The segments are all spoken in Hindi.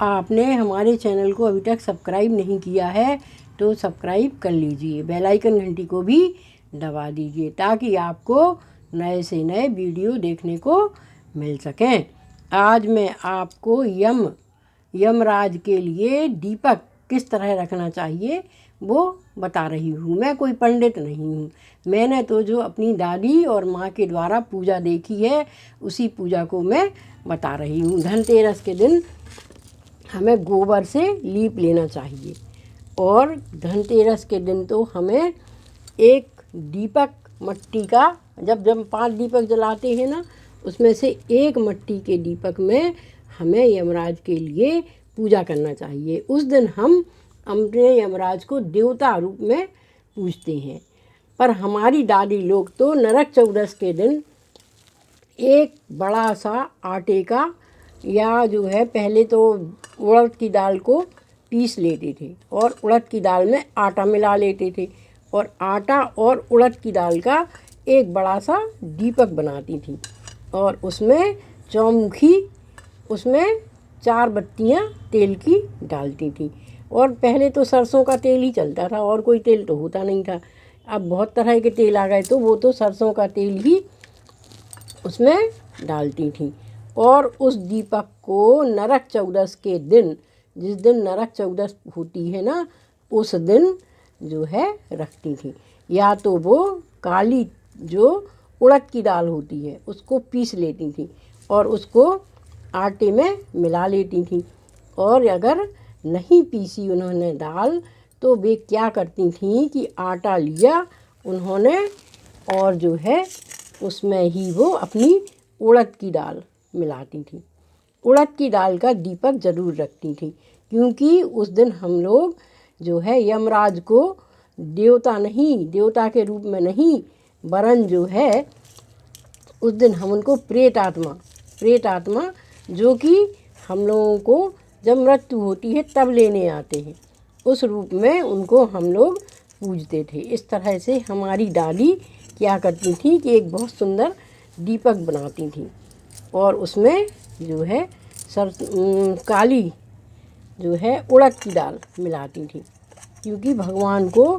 आपने हमारे चैनल को अभी तक सब्सक्राइब नहीं किया है तो सब्सक्राइब कर लीजिए, बेल आइकन घंटी को भी दबा दीजिए ताकि आपको नए से नए वीडियो देखने को मिल सकें। आज मैं आपको यमराज के लिए दीपक किस तरह रखना चाहिए वो बता रही हूँ। मैं कोई पंडित नहीं हूँ, मैंने तो जो अपनी दादी और माँ के द्वारा पूजा देखी है उसी पूजा को मैं बता रही हूँ। धनतेरस के दिन हमें गोबर से लीप लेना चाहिए और धनतेरस के दिन तो हमें एक दीपक मट्टी का, जब 5 दीपक जलाते हैं ना, उसमें से एक मट्टी के दीपक में हमें यमराज के लिए पूजा करना चाहिए। उस दिन हम अपने यमराज को देवता रूप में पूजते हैं। पर हमारी दादी लोग तो नरक चौदस के दिन एक बड़ा सा आटे का, या जो है पहले तो उड़द की दाल को पीस लेते थे और उड़द की दाल में आटा मिला लेते थे और आटा और उड़द की दाल का एक बड़ा सा दीपक बनाती थी और उसमें चौमुखी, उसमें 4 बत्तियां तेल की डालती थी। और पहले तो सरसों का तेल ही चलता था और कोई तेल तो होता नहीं था। अब बहुत तरह के तेल आ गए तो वो तो सरसों का तेल ही उसमें डालती थी। और उस दीपक को नरक चौदस के दिन, जिस दिन नरक चौदस होती है ना, उस दिन जो है रखती थी। या तो वो काली जो उड़द की दाल होती है उसको पीस लेती थी और उसको आटे में मिला लेती थी। और अगर नहीं पीसी उन्होंने दाल तो वे क्या करती थी कि आटा लिया उन्होंने और जो है उसमें ही वो अपनी उड़द की दाल मिलाती थी। उड़द की दाल का दीपक ज़रूर रखती थी क्योंकि उस दिन हम लोग जो है यमराज को देवता के रूप में नहीं, वरन जो है उस दिन हम उनको प्रेत आत्मा जो कि हम लोगों को जब मृत्यु होती है तब लेने आते हैं, उस रूप में उनको हम लोग पूजते थे। इस तरह से हमारी दादी क्या करती थी कि एक बहुत सुंदर दीपक बनाती थी और उसमें जो है काली जो है उड़द की दाल मिलाती थी क्योंकि भगवान को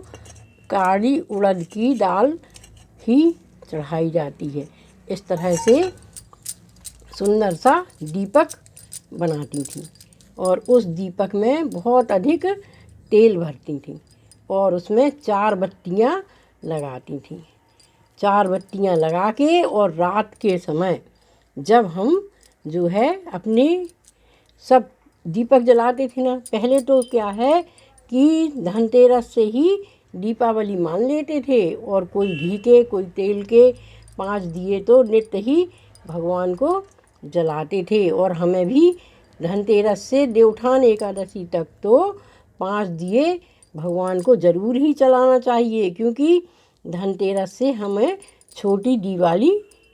काली उड़द की दाल ही चढ़ाई जाती है। इस तरह से सुंदर सा दीपक बनाती थी और उस दीपक में बहुत अधिक तेल भरती थी और उसमें 4 बत्तियां लगाती थी। 4 बत्तियां लगा के और रात के समय जब हम जो है अपनी सब दीपक जलाते थे ना, पहले तो क्या है कि धनतेरस से ही दीपावली मान लेते थे और कोई घी के कोई तेल के 5 दिए तो नित्य ही भगवान को जलाते थे। और हमें भी धनतेरस से देवउठान एकादशी तक तो 5 दिए भगवान को ज़रूर ही जलाना चाहिए क्योंकि धनतेरस से हमें छोटी दिवाली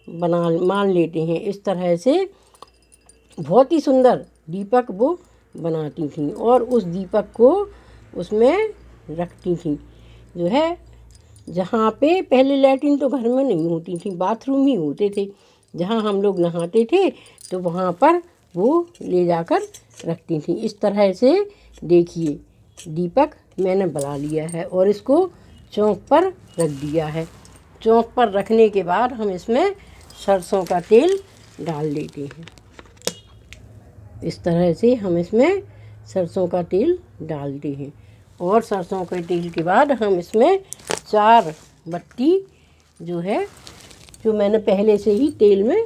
मान लेते हैं। इस तरह से बहुत ही सुंदर दीपक वो बनाती थी और उस दीपक को उसमें रखती थी। जो है जहाँ पे पहले लैट्रिन तो घर में नहीं होती थी, बाथरूम ही होते थे, जहाँ हम लोग नहाते थे तो वहाँ पर वो ले जाकर रखती थी। इस तरह से देखिए दीपक मैंने बना लिया है और इसको चौक पर रख दिया है। चौक पर रखने के बाद हम इसमें सरसों का तेल डाल देते हैं। इस तरह से हम इसमें सरसों का तेल डालते हैं और सरसों के तेल के बाद हम इसमें 4 बत्ती जो है जो मैंने पहले से ही तेल में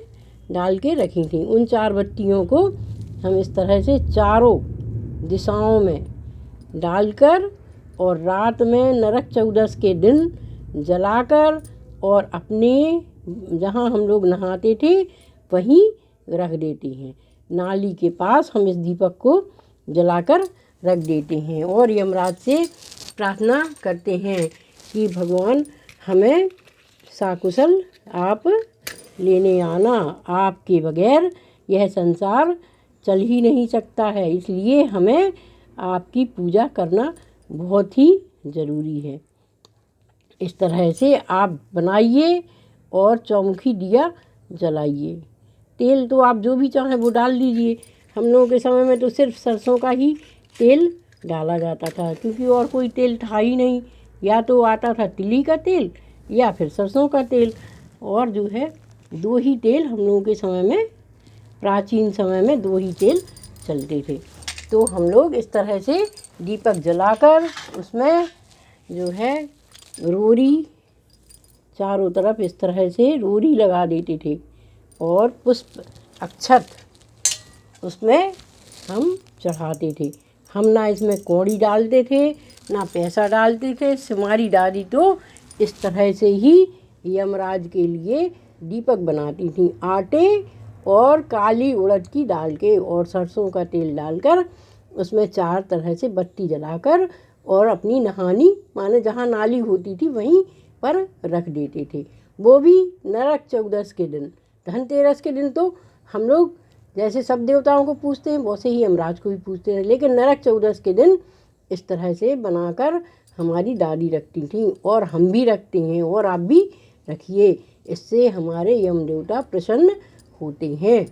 डाल के रखी थी, उन 4 बत्तियों को हम इस तरह से चारों दिशाओं में डालकर और रात में नरक चौदस के दिन जलाकर और अपने जहाँ हम लोग नहाते थे वहीं रख देते हैं। नाली के पास हम इस दीपक को जलाकर रख देते हैं और यमराज से प्रार्थना करते हैं कि भगवान हमें सकुशल आप लेने आना, आपके बगैर यह संसार चल ही नहीं सकता है, इसलिए हमें आपकी पूजा करना बहुत ही ज़रूरी है। इस तरह से आप बनाइए और चौमुखी दिया जलाइए। तेल तो आप जो भी चाहें वो डाल दीजिए। हम लोगों के समय में तो सिर्फ सरसों का ही तेल डाला जाता था, क्योंकि और कोई तेल था ही नहीं। या तो आता था तिली का तेल या फिर सरसों का तेल, और जो है दो ही तेल हम लोगों के समय में, प्राचीन समय में दो ही तेल चलते थे। तो हम लोग इस तरह से दीपक जलाकर उसमें जो है रोरी चारों तरफ इस तरह से रोरी लगा देते थे और पुष्प अक्षत उसमें हम चढ़ाते थे। हम ना इसमें कौड़ी डालते थे ना पैसा डालते थे। हमारी दादी तो इस तरह से ही यमराज के लिए दीपक बनाती थी, आटे और काली उड़द की दाल के और सरसों का तेल डालकर उसमें चार तरह से बत्ती जलाकर और अपनी नहानी माने जहाँ नाली होती थी वहीं पर रख देते थे। वो भी नरक चौदस के दिन। धनतेरस के दिन तो हम लोग जैसे सब देवताओं को पूजते हैं वैसे ही यमराज को भी पूजते हैं, लेकिन नरक चौदस के दिन इस तरह से बनाकर हमारी दादी रखती थी और हम भी रखते हैं और आप भी रखिए। इससे हमारे यम देवता प्रसन्न होते हैं।